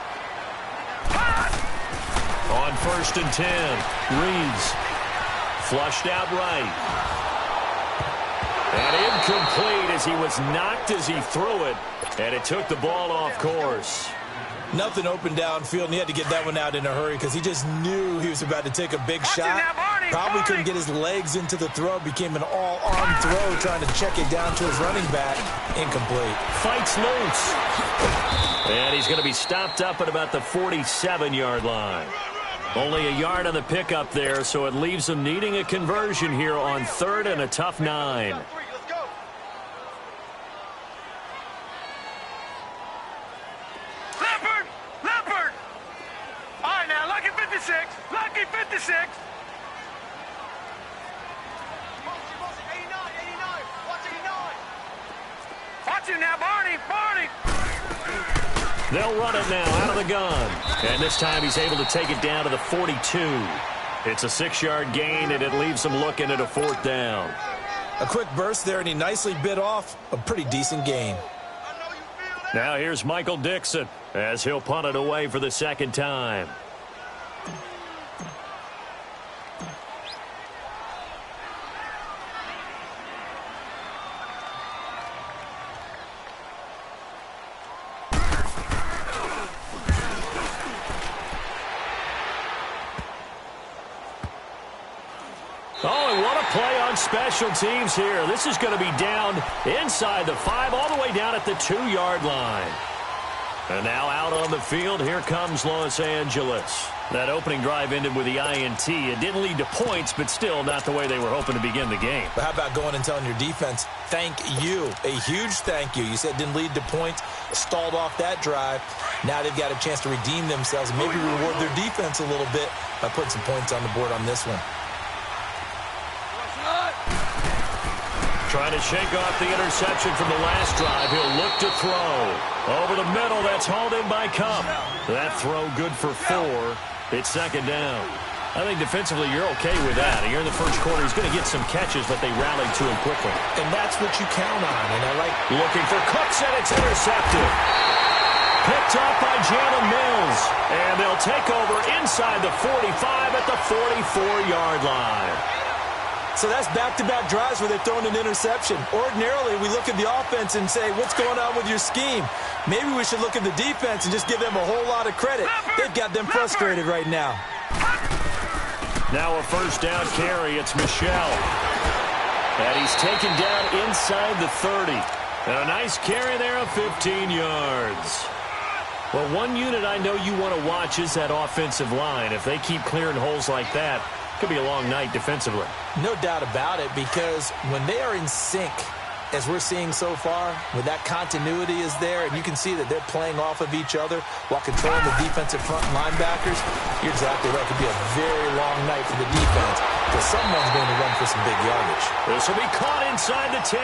[SPEAKER 1] On 1st and 10, Reeves flushed out right. And incomplete as he was knocked as he threw it, and it took the ball off course.
[SPEAKER 2] Nothing open downfield, and he had to get that one out in a hurry because he just knew he was about to take a big shot. Probably couldn't get his legs into the throw. Became an all-arm throw trying to check it down to his running back. Incomplete.
[SPEAKER 1] Fights loose. And he's going to be stopped up at about the 47-yard line. Only a yard on the pickup there, so it leaves him needing a conversion here on 3rd and a tough 9.
[SPEAKER 3] Leopard! All right, now, lucky 56. Lucky 56. 89. Watch 89. Watch him now, Barney.
[SPEAKER 1] They'll run it now out of the gun. And this time he's able to take it down to the 42. It's a 6-yard gain, and it leaves him looking at a 4th down.
[SPEAKER 2] A quick burst there, and he nicely bit off a pretty decent gain.
[SPEAKER 1] Now here's Michael Dixon as he'll punt it away for the 2nd time. Oh, and what a play on special teams here. This is going to be down inside the 5, all the way down at the 2-yard line. And now out on the field, here comes Los Angeles. That opening drive ended with the INT. It didn't lead to points, but still not the way they were hoping to begin the game.
[SPEAKER 2] But how about going and telling your defense, thank you, a huge thank you. You said it didn't lead to points, stalled off that drive. Now they've got a chance to redeem themselves, maybe reward their defense a little bit by putting some points on the board on this one.
[SPEAKER 1] Trying to shake off the interception from the last drive. He'll look to throw. Over the middle, that's hauled in by Cup. That throw good for 4. It's 2nd down. I think defensively you're okay with that. Here in the first quarter, he's going to get some catches, but they rallied to him quickly.
[SPEAKER 2] And that's what you count on, and I like
[SPEAKER 1] looking for Cooks, and it's intercepted. Picked up by Jalen Mills. And they'll take over inside the 45 at the 44-yard line.
[SPEAKER 2] So that's back-to-back drives where they've thrown an interception. Ordinarily, we look at the offense and say, what's going on with your scheme? Maybe we should look at the defense and just give them a whole lot of credit. They've got them frustrated right now.
[SPEAKER 1] Now a 1st down carry. It's Michel. And he's taken down inside the 30. And a nice carry there of 15 yards. Well, one unit I know you want to watch is that offensive line. If they keep clearing holes like that, it could be a long night defensively.
[SPEAKER 2] No doubt about it, because when they are in sync, as we're seeing so far, when that continuity is there, and you can see that they're playing off of each other while controlling the defensive front linebackers, you're exactly right. It could be a very long night for the defense, because someone's going to run for some big yardage.
[SPEAKER 1] This will be caught inside the 10.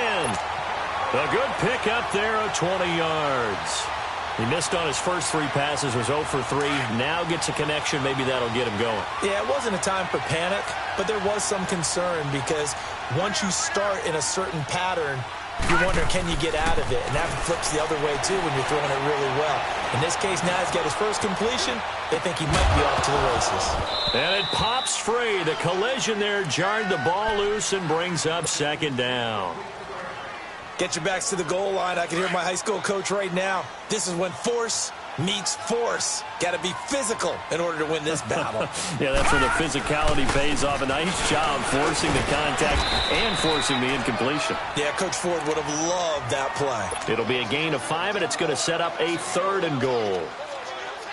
[SPEAKER 1] A good pick up there of 20 yards. He missed on his first 3 passes, was 0 for 3. Now gets a connection. Maybe that'll get him going.
[SPEAKER 2] Yeah, it wasn't a time for panic, but there was some concern because once you start in a certain pattern, you're wondering, can you get out of it? And that flips the other way, too, when you're throwing it really well. In this case, now he's got his first completion. They think he might be off to the races.
[SPEAKER 1] And it pops free. The collision there jarred the ball loose and brings up 2nd down.
[SPEAKER 2] Get your backs to the goal line. I can hear my high school coach right now. This is when force meets force. Got to be physical in order to win this battle.
[SPEAKER 1] Yeah, that's where the physicality pays off. A nice job forcing the contact and forcing the incompletion.
[SPEAKER 2] Yeah, Coach Ford would have loved that play.
[SPEAKER 1] It'll be a gain of 5, and it's going to set up a 3rd and goal.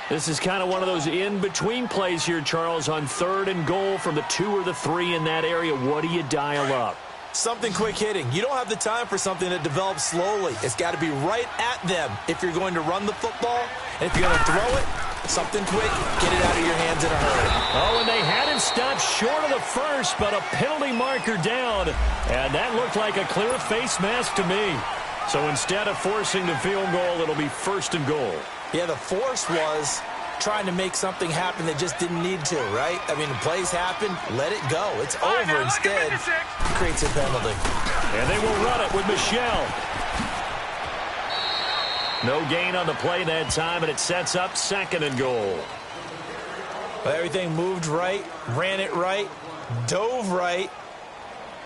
[SPEAKER 1] This is kind of one of those in-between plays here, Charles, on 3rd and goal from the 2 or the 3 in that area. What do you dial up?
[SPEAKER 2] Something quick hitting. You don't have the time for something that develops slowly. It's got to be right at them if you're going to run the football. And if you're going to throw it, something quick, get it out of your hands in a hurry.
[SPEAKER 1] Oh, and they had him stopped short of the first, but a penalty marker down. And that looked like a clear face mask to me. So instead of forcing the field goal, it'll be 1st and goal.
[SPEAKER 2] Yeah, the force was trying to make something happen that just didn't need to, right? I mean, the plays happen, let it go. It's over instead. Creates a penalty.
[SPEAKER 1] And they will run it with Michelle. No gain on the play that time, and it sets up 2nd and goal.
[SPEAKER 2] Well, everything moved right, ran it right, dove right.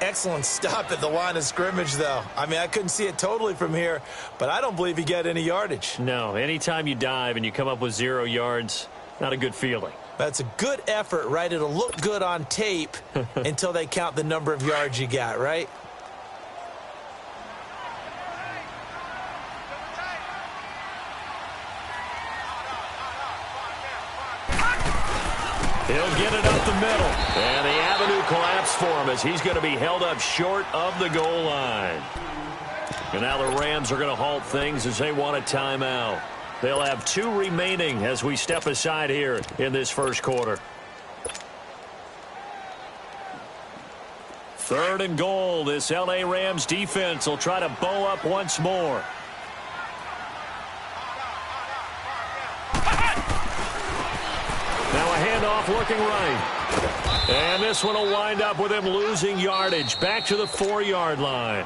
[SPEAKER 2] Excellent stop at the line of scrimmage, though. I mean, I couldn't see it totally from here, but I don't believe he got any yardage.
[SPEAKER 1] No, anytime you dive and you come up with 0 yards, not a good feeling.
[SPEAKER 2] That's a good effort, right? It'll look good on tape until they count the number of yards you got, right?
[SPEAKER 1] He'll get it up the middle. And the avenue collapsed for him as he's going to be held up short of the goal line. And now the Rams are going to halt things as they want a timeout. They'll have 2 remaining as we step aside here in this first quarter. 3rd and goal. This L.A. Rams defense will try to bow up once more. Now a handoff looking right. And this one will wind up with him losing yardage back to the 4-yard line.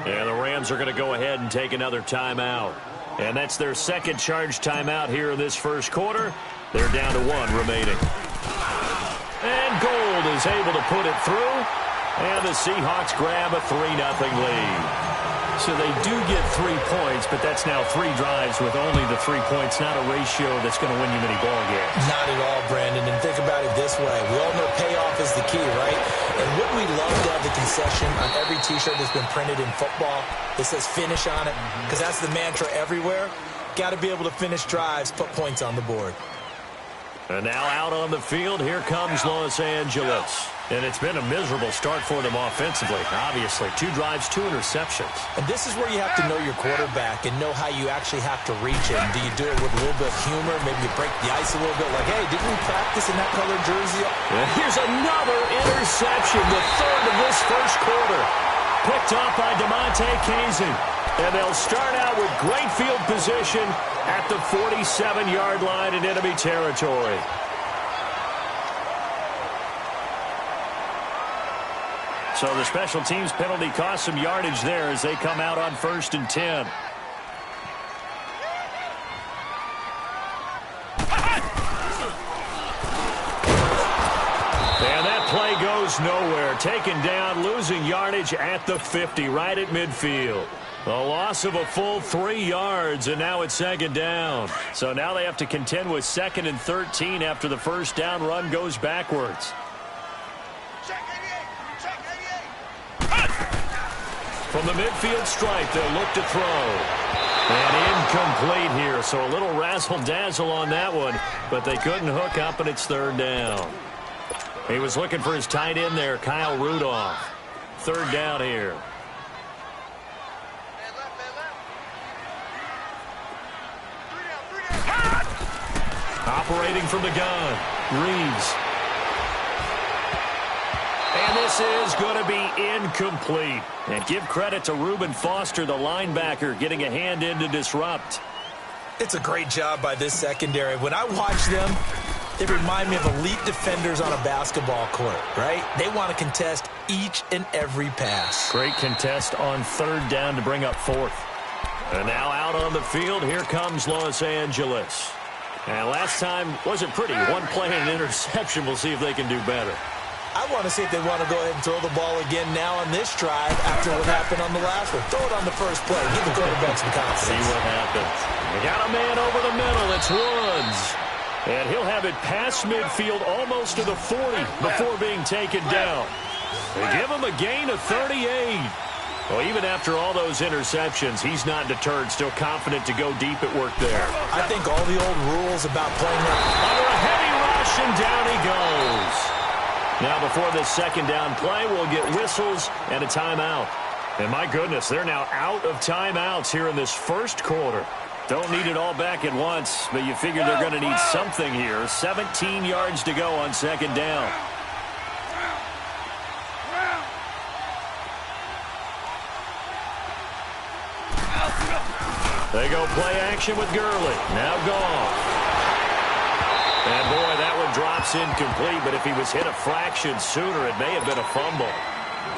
[SPEAKER 1] And the Rams are going to go ahead and take another timeout. And that's their 2nd charge timeout here in this first quarter. They're down to 1 remaining. And Gold is able to put it through. And the Seahawks grab a 3-0 lead. So they do get 3 points, but that's now 3 drives with only the 3 points, not a ratio that's going to win you many ball games.
[SPEAKER 2] Not at all, Brandon. And think about it this way. We all know payoff is the key, right? And wouldn't we love to have the concession on every T-shirt that's been printed in football that says finish on it? Because that's the mantra everywhere. Got to be able to finish drives, put points on the board.
[SPEAKER 1] And now out on the field, here comes Los Angeles. And it's been a miserable start for them offensively, obviously. 2 drives, 2 interceptions.
[SPEAKER 2] And this is where you have to know your quarterback and know how you actually have to reach him. Do you do it with a little bit of humor? Maybe you break the ice a little bit like, hey, didn't we practice in that colored jersey?
[SPEAKER 1] And here's another interception, the 3rd of this first quarter. Picked off by DeMonte Casey. And they'll start out with great field position at the 47-yard line in enemy territory. So the special teams penalty cost some yardage there as they come out on 1st and 10. And that play goes nowhere. Taken down, losing yardage at the 50, right at midfield. A loss of a full 3 yards, and now it's 2nd down. So now they have to contend with 2nd and 13 after the first down run goes backwards. From the midfield stripe, they'll look to throw. And incomplete here, so a little razzle-dazzle on that one, but they couldn't hook up, and it's 3rd down. He was looking for his tight end there, Kyle Rudolph. 3rd down here. Operating from the gun, Reeves. And this is going to be incomplete. And give credit to Reuben Foster, the linebacker, getting a hand in to disrupt.
[SPEAKER 2] It's a great job by this secondary. When I watch them, they remind me of elite defenders on a basketball court, right? They want to contest each and every pass.
[SPEAKER 1] Great contest on 3rd down to bring up 4th. And now out on the field, here comes Los Angeles. And last time wasn't pretty. 1 play and an interception. We'll see if they can do better.
[SPEAKER 2] I want to see if they want to go ahead and throw the ball again now on this drive after what happened on the last one. Throw it on the first play. Give the quarterback some confidence.
[SPEAKER 1] See what happens. They got a man over the middle. It's Woods. And he'll have it past midfield almost to the 40 before being taken down. They give him a gain of 38. Well, even after all those interceptions, he's not deterred, still confident to go deep at work there.
[SPEAKER 2] I think all the old rules about playing
[SPEAKER 1] under a heavy rush, and down he goes. Now, before this second down play, we'll get whistles and a timeout. And my goodness, they're now out of timeouts here in this first quarter. Don't need it all back at once, but you figure they're going to need something here. 17 yards to go on second down. They go play action with Gurley. Now gone. And boy, that one drops incomplete, but if he was hit a fraction sooner, it may have been a fumble.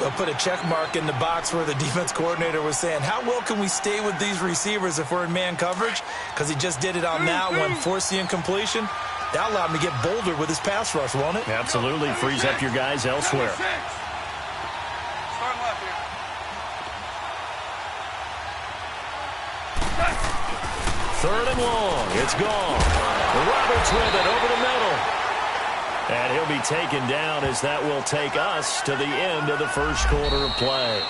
[SPEAKER 2] They'll put a check mark in the box where the defense coordinator was saying, how well can we stay with these receivers if we're in man coverage? Because he just did it on that one, forced the incompletion. That allowed him to get bolder with his pass rush, won't it?
[SPEAKER 1] Absolutely. Frees up your guys elsewhere. Third and long. It's gone. Roberts with it over the middle. And he'll be taken down as that will take us to the end of the first quarter of play.